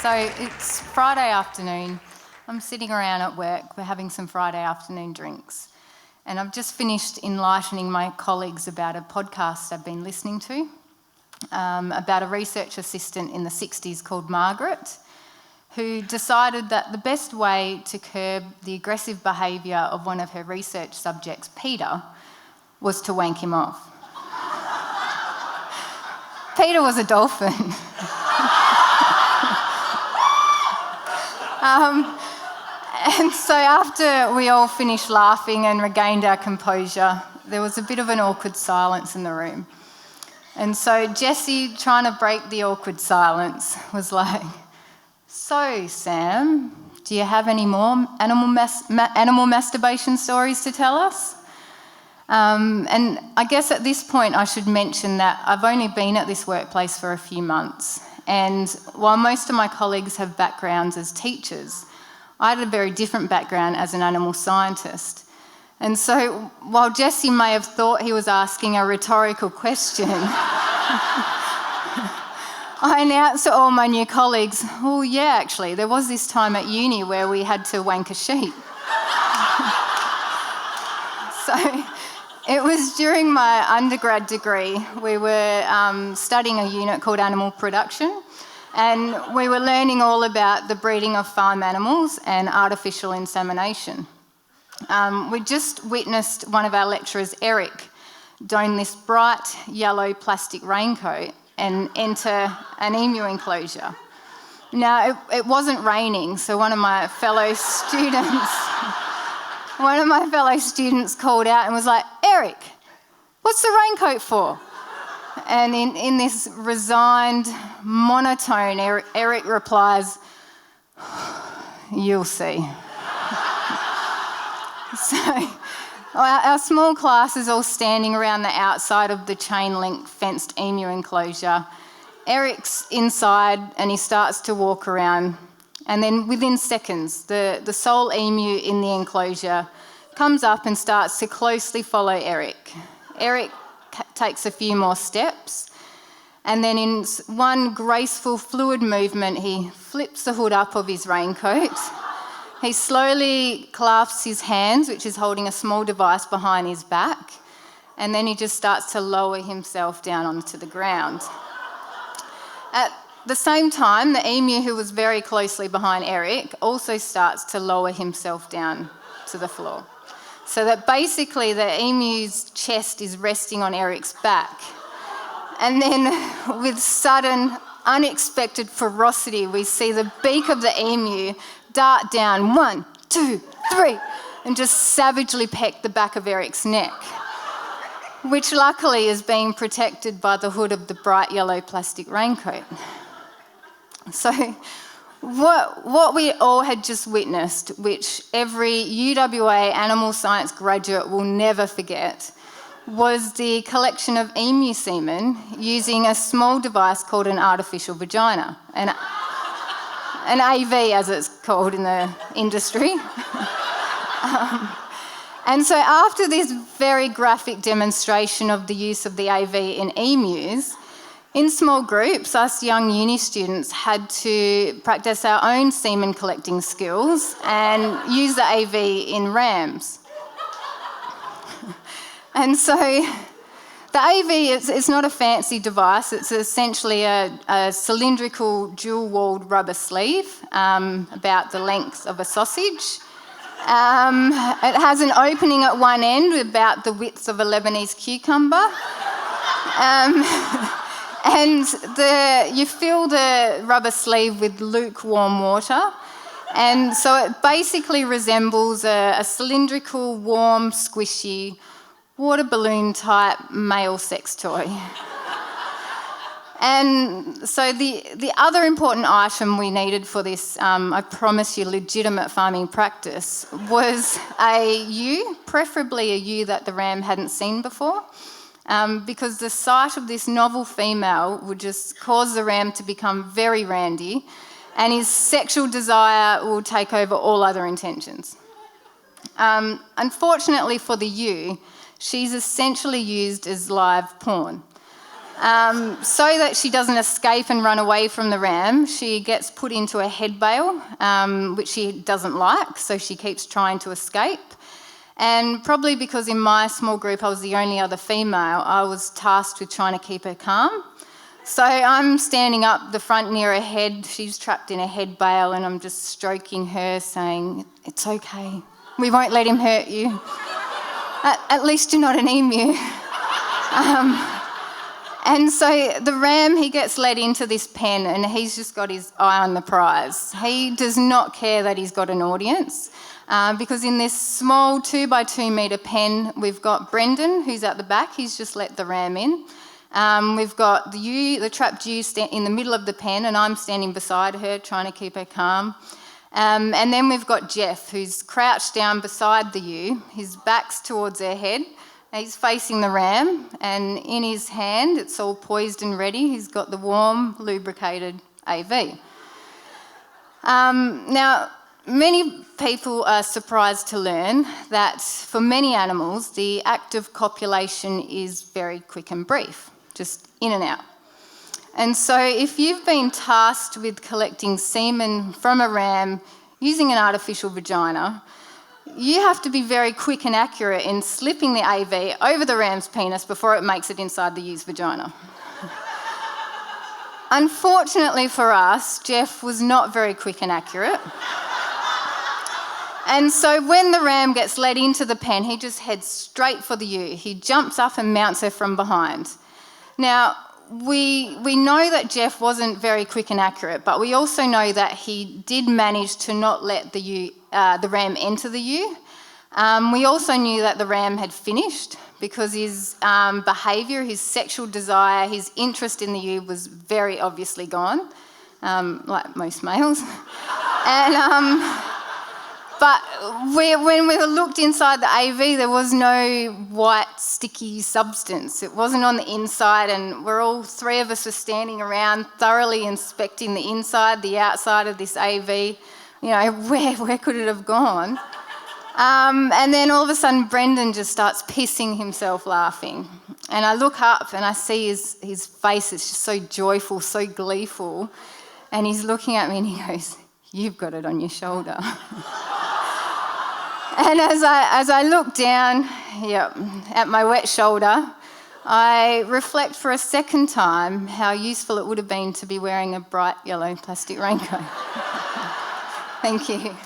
So it's Friday afternoon. I'm sitting around at work. We're having some Friday afternoon drinks. And I've just finished enlightening my colleagues about a podcast I've been listening to about a research assistant in the 60s called Margaret, who decided that the best way to curb the aggressive behaviour of one of her research subjects, Peter, was to wank him off. Peter was a dolphin. And so after we all finished laughing and regained our composure, there was a bit of an awkward silence in the room. And so Jessie, trying to break the awkward silence, was like, "So, Sam, do you have any more animal masturbation stories to tell us?" And I guess at this point I should mention that I've only been at this workplace for a few months. And while most of my colleagues have backgrounds as teachers, I had a very different background as an animal scientist. And so while Jessie may have thought he was asking a rhetorical question, I announced to all my new colleagues, "Oh yeah, actually, there was this time at uni where we had to wank a sheep." So it was during my undergrad degree. We were studying a unit called animal production, and we were learning all about the breeding of farm animals and artificial insemination. We just witnessed one of our lecturers, Eric, don this bright yellow plastic raincoat and enter an emu enclosure. Now, it wasn't raining, so one of my fellow students called out and was like, "Eric, what's the raincoat for?" And in this resigned monotone, Eric replies, "You'll see." So our small class is all standing around the outside of the chain-link fenced emu enclosure. Eric's inside and he starts to walk around. And then within seconds, the sole emu in the enclosure comes up and starts to closely follow Eric. Eric takes a few more steps, and then in one graceful, fluid movement, he flips the hood up of his raincoat. He slowly clasps his hands, which is holding a small device behind his back, and then he just starts to lower himself down onto the ground. At the same time, the emu, who was very closely behind Eric, also starts to lower himself down to the floor. So that basically the emu's chest is resting on Eric's back. And then with sudden, unexpected ferocity, we see the beak of the emu dart down 1, 2, 3, and just savagely peck the back of Eric's neck, which luckily is being protected by the hood of the bright yellow plastic raincoat. So what we all had just witnessed, which every UWA animal science graduate will never forget, was the collection of emu semen using a small device called an artificial vagina, an AV as it's called in the industry. And so after this very graphic demonstration of the use of the AV in emus, in small groups, us young uni students had to practice our own semen collecting skills and use the AV in rams. And so the AV, it's not a fancy device. It's essentially a cylindrical dual-walled rubber sleeve about the length of a sausage. It has an opening at one end about the width of a Lebanese cucumber. And you fill the rubber sleeve with lukewarm water. And so it basically resembles a cylindrical, warm, squishy, water balloon type male sex toy. And so the other important item we needed for this, I promise you, legitimate farming practice, was a ewe, preferably a ewe that the ram hadn't seen before, because the sight of this novel female would just cause the ram to become very randy, and his sexual desire will take over all other intentions. Unfortunately for the ewe, she's essentially used as live porn. So that she doesn't escape and run away from the ram, she gets put into a head bale, which she doesn't like, so she keeps trying to escape. And probably because in my small group I was the only other female, I was tasked with trying to keep her calm. So I'm standing up the front near her head, she's trapped in a head bale, and I'm just stroking her, saying, "It's okay, we won't let him hurt you. At least you're not an emu." And so the ram, he gets led into this pen and he's just got his eye on the prize. He does not care that he's got an audience, because in this small 2x2 metre pen, we've got Brendan, who's at the back. He's just let the ram in. We've got the trapped ewe in the middle of the pen, and I'm standing beside her trying to keep her calm. And then we've got Jeff, who's crouched down beside the ewe. His back's towards her head. He's facing the ram, and in his hand, it's all poised and ready. He's got the warm, lubricated AV. Now, many people are surprised to learn that for many animals, the act of copulation is very quick and brief, just in and out. And so if you've been tasked with collecting semen from a ram using an artificial vagina, you have to be very quick and accurate in slipping the AV over the ram's penis before it makes it inside the ewe's vagina. Unfortunately for us, Jeff was not very quick and accurate. And so when the ram gets led into the pen, he just heads straight for the ewe. He jumps up and mounts her from behind. Now, we know that Jeff wasn't very quick and accurate, but we also know that he did manage to not let the ram enter the ewe. We also knew that the ram had finished because his behaviour, his sexual desire, his interest in the ewe was very obviously gone, like most males. And but when we looked inside the AV, there was no white, sticky substance. It wasn't on the inside, and three of us were standing around thoroughly inspecting the inside, the outside of this AV. You know, where could it have gone? And then all of a sudden, Brendan just starts pissing himself laughing. And I look up and I see his face, it's just so joyful, so gleeful. And he's looking at me and he goes, "You've got it on your shoulder." And as I look down, at my wet shoulder, I reflect for a second time how useful it would have been to be wearing a bright yellow plastic raincoat. Thank you.